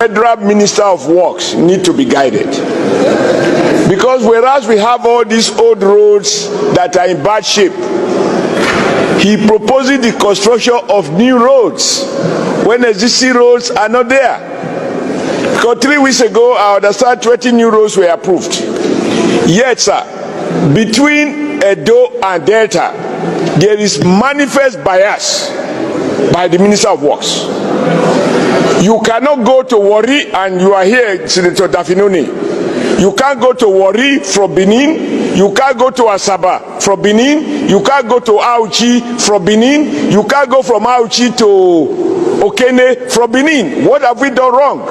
Federal Minister of Works need to be guided. Because whereas we have all these old roads that are in bad shape, he proposing the construction of new roads when existing roads are not there. Because 3 weeks ago, I understand 20 new roads were approved. Yet, sir, between Edo and Delta, there is manifest bias by the Minister of Works. You cannot go to Warri and you are here, Senator Dafinoni. You can't go to Warri from Benin. You can't go to Asaba from Benin. You can't go to Auchi from Benin. You can't go from Auchi to Okene from Benin. What have we done wrong?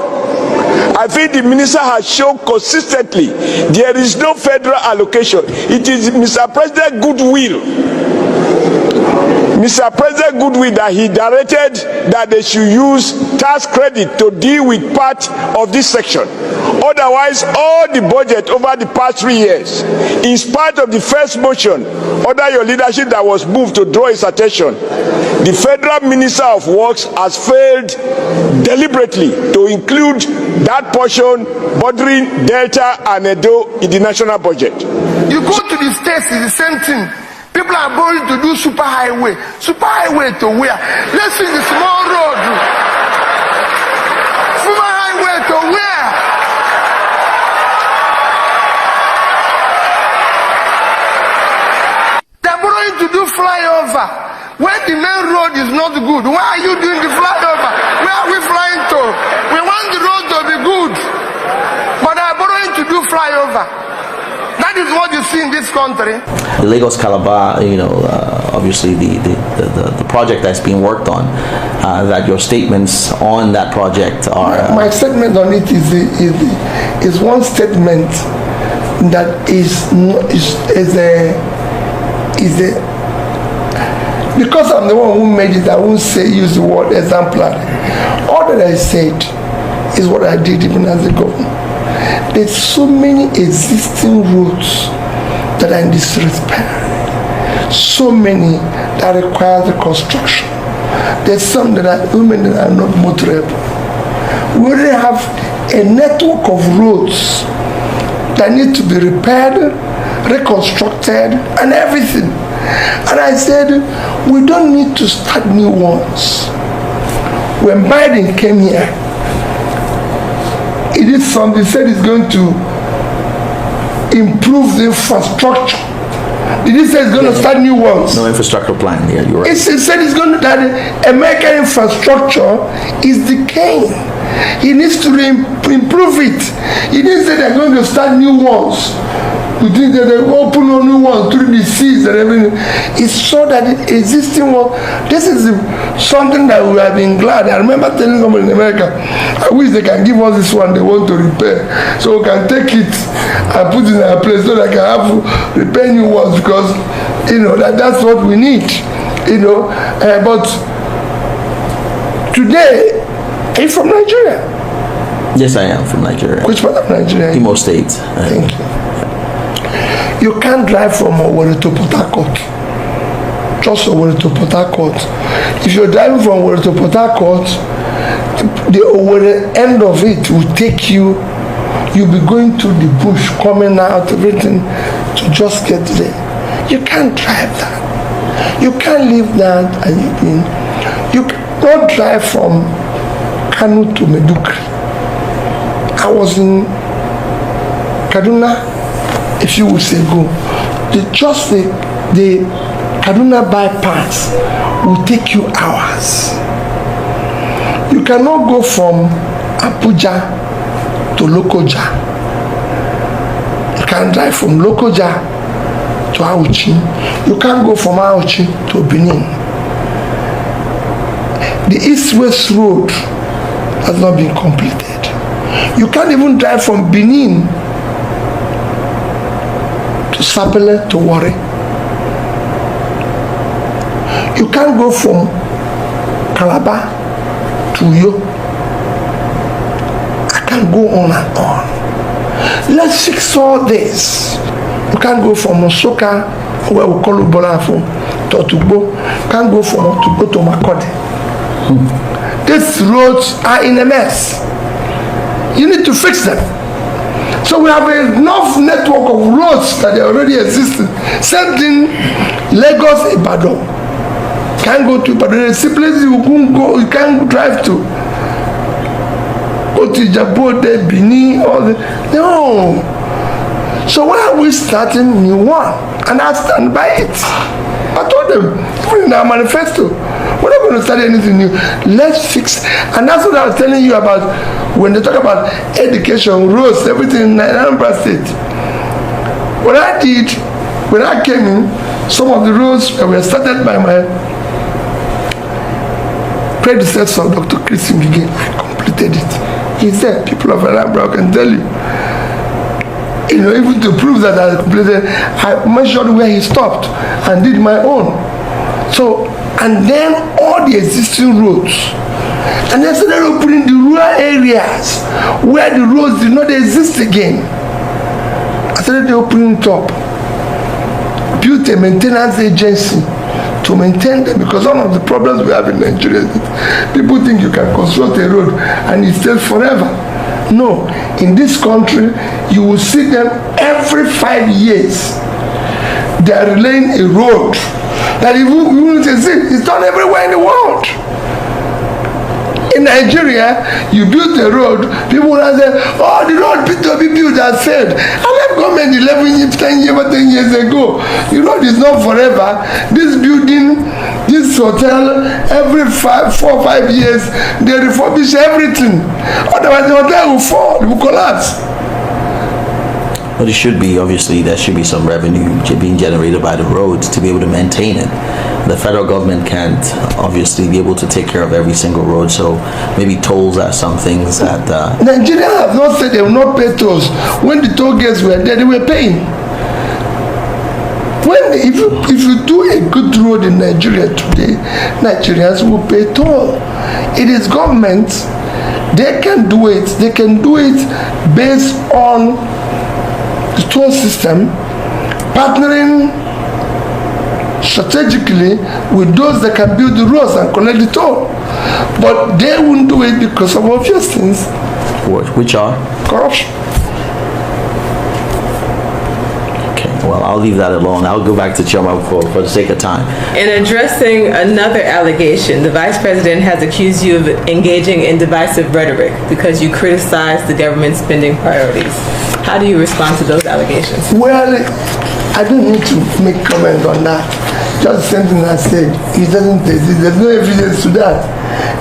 I think the minister has shown consistently there is no federal allocation. It is Mr. President goodwill. Mr. President goodwill that he directed that they should use tax credit to deal with part of this section. Otherwise, all the budget over the past 3 years, in spite of the first motion under your leadership that was moved to draw his attention, the Federal Minister of Works has failed deliberately to include that portion bordering Delta and Edo in the national budget. You go to the states, it's the same thing. People are going to do super highway. Super highway to where? Let's see the small road. Super highway to where? They're going to do flyover. When the main road is not good, why are you doing the flyover? Where are we flying to? We want the road to be good. But they're going to do flyover. That is what you see in this country. The Lagos Calabar, obviously the project that's being worked on, that your statements on that project are... My statement on it is one statement that is because I'm the one who made it, I won't use the word exemplary. All that I said is what I did even as a governor. There's so many existing roads that are in disrepair. So many that require the construction. There's some that are women that are not motorable. We already have a network of roads that need to be repaired, reconstructed, and everything. And I said, we don't need to start new ones. When Biden came here, he did something, he said he's going to improve the infrastructure. Did he say he's going to start new ones? No infrastructure plan, yeah, you're right. He said he's going to, that American infrastructure is decaying. He needs to improve it. He didn't say they're going to start new ones. We think that they open new ones through the seas and everything. It's so that the existing one, this is something that we have been glad. I remember telling someone in America, I wish they can give us this one they want to repair. So we can take it and put it in a place so they can have repair new ones, because that's what we need. But today, are you from Nigeria? Yes, I am from Nigeria. Which part of Nigeria? Imo State. Thank you. You can't drive from Owerri to Port Harcourt. Just Owerri to Port Harcourt. If you're driving from Owerri to Port Harcourt, the Owerri end of it will take you. You'll be going to the bush, coming out, everything, to just get there. You can't drive that. You can't leave that. You cannot drive from Kano to Medugri. I was in Kaduna a few weeks ago. The Kaduna bypass will take you hours. You cannot go from Abuja to Lokoja. You can't drive from Lokoja to Auchi. You can't go from Auchi to Benin. The East-West Road has not been completed. You can't even drive from Benin to Sapele to Warri. You can't go from Calabar to Uyo. I can't go on and on. Let's fix all this. You can't go from Osoka, where we call Ubolafo, to Otugbo. Can't go from Otugbo to Makode. These roads are in a mess. to fix them. So we have enough network of roads that are already existing. Same thing, Lagos, Ibadan. Can't go to Ibadan. There's places you can't go, you can't drive to. Go to Djibouti, Benin, all the no. So why are we starting new one? And I stand by it. I told them, even in our manifesto, we're not going to start anything new. Let's fix. And that's what I was telling you about when they talk about education, roads, everything in Anambra State. What I did, when I came in, some of the roads were started by my predecessor, Dr. Chris Ngige. I completed it. He's there. People of Anambra can tell you. You know, even to prove that I completed, I measured where he stopped and did my own. So, and then all the existing roads. And then started opening the rural areas where the roads did not exist again. I started opening it up. Built a maintenance agency to maintain them, because one of the problems we have in Nigeria is people think you can construct a road and it stays forever. No, in this country, you will see them every 5 years. They are laying a road that even it's done everywhere in the world. In Nigeria, you build a road, people will say, oh, the road to be built has failed. I left government 10 years ago. The road is not forever. This building, this hotel, every 4 or 5 years, they refurbish everything. Otherwise, the hotel will fall, it will collapse. But it should be, obviously, there should be some revenue being generated by the roads to be able to maintain it. The federal government can't obviously be able to take care of every single road, so maybe tolls are some things that... Nigeria have not said they will not pay tolls. When the toll gates were there, they were paying. If you do a good road in Nigeria today, Nigerians will pay toll. It is government. They can do it. They can do it based on the toll system, partnering strategically with those that can build the roads and collect the toll. But they won't do it because of obvious things. Which are? Corruption. Okay, well, I'll leave that alone. I'll go back to Chioma for the sake of time. In addressing another allegation, the Vice President has accused you of engaging in divisive rhetoric because you criticize the government's spending priorities. How do you respond to those allegations? Well, I don't need to make comment on that. Just the same thing I said. It doesn't exist. There's no evidence to that.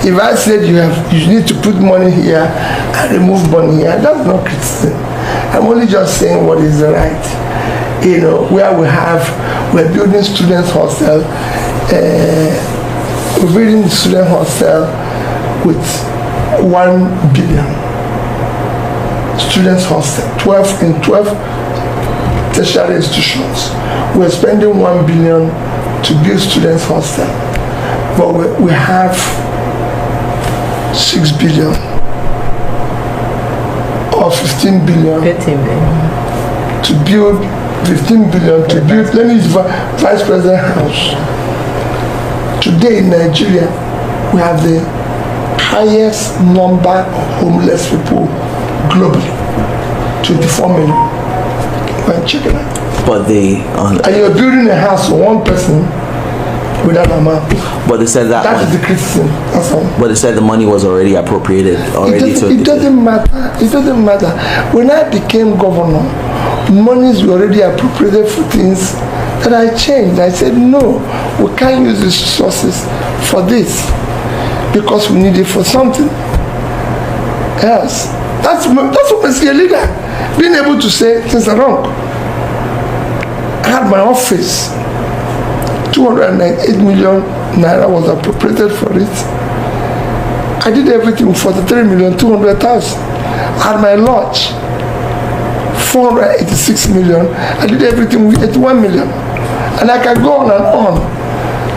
If I said you need to put money here and remove money here, that's not criticism. I'm only just saying what is right. You know, where we're building students' hostel, we're building student hostel with 1 billion. Students' hostel, 12 tertiary institutions. We're spending 1 billion to build students' hostel, but we have 6 billion or 15 billion. 15 billion. To build 15 billion to build. Let me use Vice President House. Today in Nigeria, we have the highest number of homeless people globally. 24 million. Go and check it out. But and you're building a house for one person with that amount. But they said that is the criticism. That's all. But they said the money was already appropriated already. It doesn't matter. It doesn't matter. When I became governor, monies were already appropriated for things that I changed. I said no, we can't use these resources for this because we need it for something else. That's what makes you a leader. Being able to say things are wrong. I had my office. 298 million naira was appropriated for it. I did everything for the 3,200,000. I had my lodge. 486 million. I did everything with 81 million. And I can go on and on.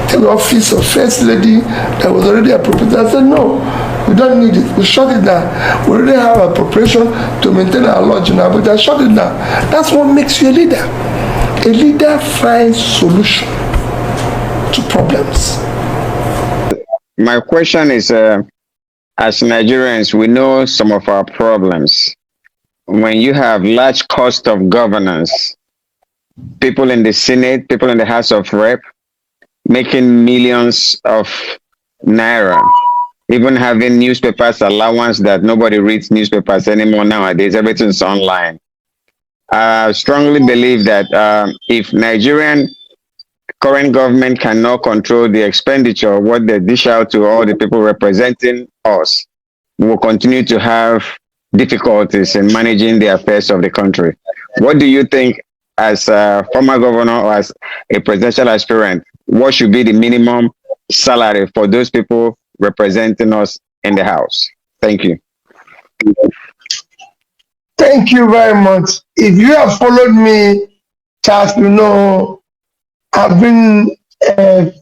The office of First Lady that was already appropriated. I said no. We don't need it. We shut it down. We already have appropriation to maintain our lodge now, but I shut it down. That's what makes you a leader. A leader finds solution to problems. My question is, as Nigerians, we know some of our problems. when you have large cost of governance, people in the Senate, people in the House of Rep, making millions of naira, even having newspapers allowance that nobody reads newspapers anymore nowadays, everything's online. I strongly believe that if Nigerian current government cannot control the expenditure, what they dish out to all the people representing us, we will continue to have difficulties in managing the affairs of the country. What do you think, as a former governor or as a presidential aspirant, what should be the minimum salary for those people representing us in the House? Thank you. Thank you very much. If you have followed me, Charles, you know I've been, I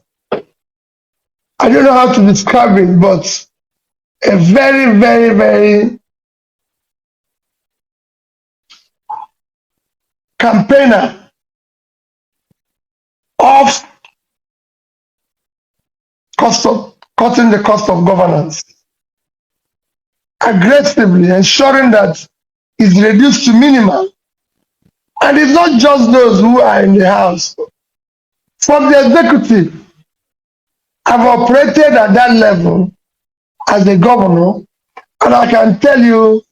don't know how to describe it, but a very, very, very campaigner of cutting the cost of governance, aggressively ensuring that it's reduced to minimum. And it's not just those who are in the House. From the executive, I've operated at that level as a governor, and I can tell you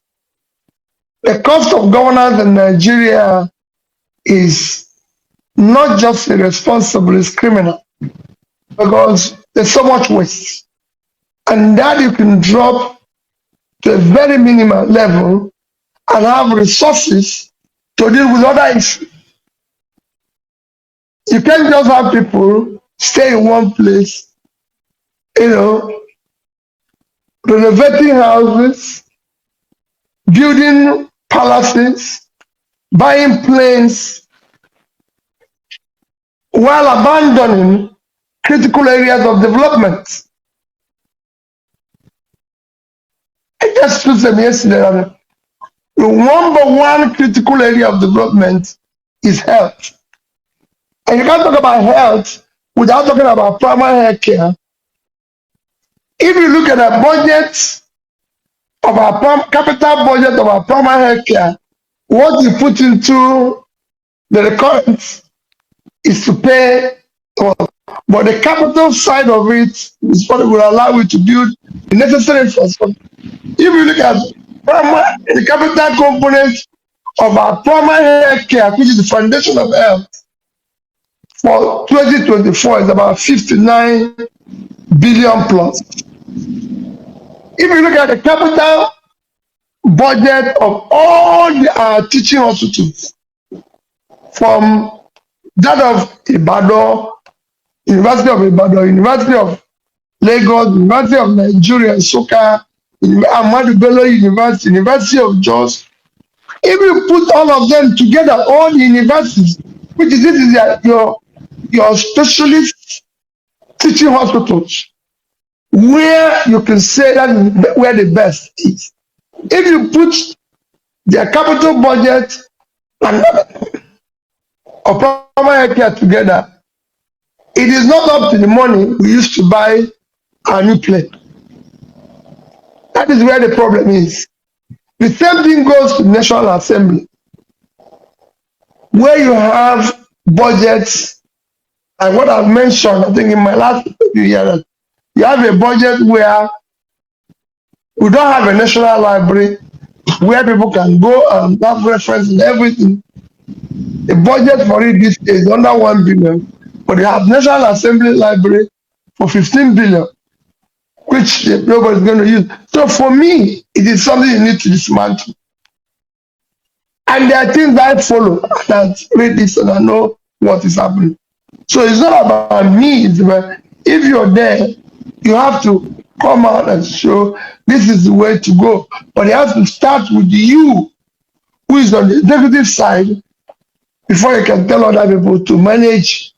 the cost of governance in Nigeria is not just irresponsible, it's criminal, because there's so much waste. And that you can drop to a very minimal level and have resources to deal with other issues. You can't just have people stay in one place, renovating houses, building palaces, buying planes, while abandoning critical areas of development. I just told them yesterday that the number one critical area of development is health. And you can't talk about health without talking about primary health care. If you look at the budget of our capital budget of our primary health care, what you put into the recurrence is to pay, but the capital side of it is what will allow you to build the necessary infrastructure. If you look at the capital component of our primary health care, which is the foundation of health, for 2024 is about 59 billion plus. If you look at the capital budget of all the teaching hospitals, from that of Ibadan, University of Ibadan, University of Lagos, University of Nigeria, Soka, Ahmadu Bello University, University of Jos. If you put all of them together, all the universities, which is this is your specialist teaching hospitals, where you can say that is where the best is. If you put their capital budget and of primary health care together, it is not up to the money we used to buy a new plane. That is where the problem is. The same thing goes to the National Assembly, where you have budgets, and what I've mentioned, I think in my last few years, you have a budget where we don't have a national library where people can go and have reference and everything. The budget for it this is under 1 billion, but they have National Assembly Library for 15 billion, which nobody's going to use. So for me, it is something you need to dismantle. And there are things that I follow, and I read this and I know what is happening. So it's not about me, it's about if you're there, you have to come out and show this is the way to go. But it has to start with you, who is on the executive side, before you can tell other people to manage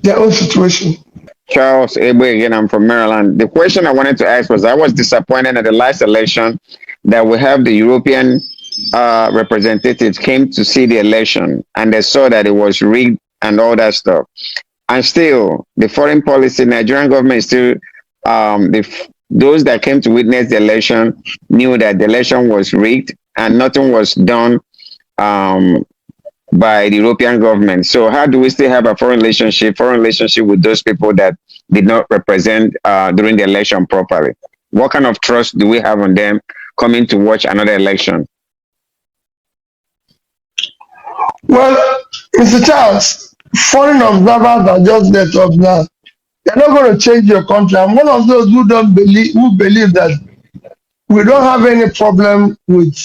their own situation. Charles Ebe again, I'm from Maryland. The question I wanted to ask was, I was disappointed at the last election that we have the European representatives came to see the election and they saw that it was rigged and all that stuff. And still, the foreign policy, Nigerian government is still, those that came to witness the election knew that the election was rigged and nothing was done by the European government. So how do we still have a foreign relationship with those people that did not represent during the election properly? What kind of trust do we have on them coming to watch another election? Well, Mr. Charles, foreign observers are just there to observe. They're not going to change your country. I'm one of those who believe that we don't have any problem with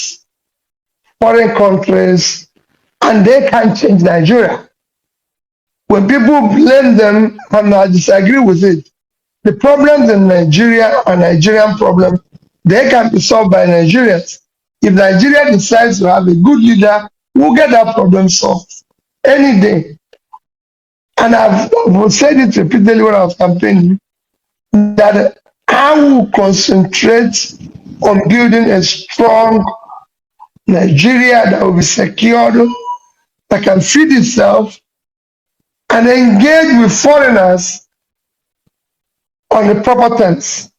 foreign countries, and they can't change Nigeria. When people blame them, and I disagree with it, the problems in Nigeria are Nigerian problems. They can be solved by Nigerians. If Nigeria decides to have a good leader, we'll get that problem solved any day. And I've said it repeatedly when I was campaigning, that I will concentrate on building a strong Nigeria that will be secured, that can feed itself, and engage with foreigners on the proper terms.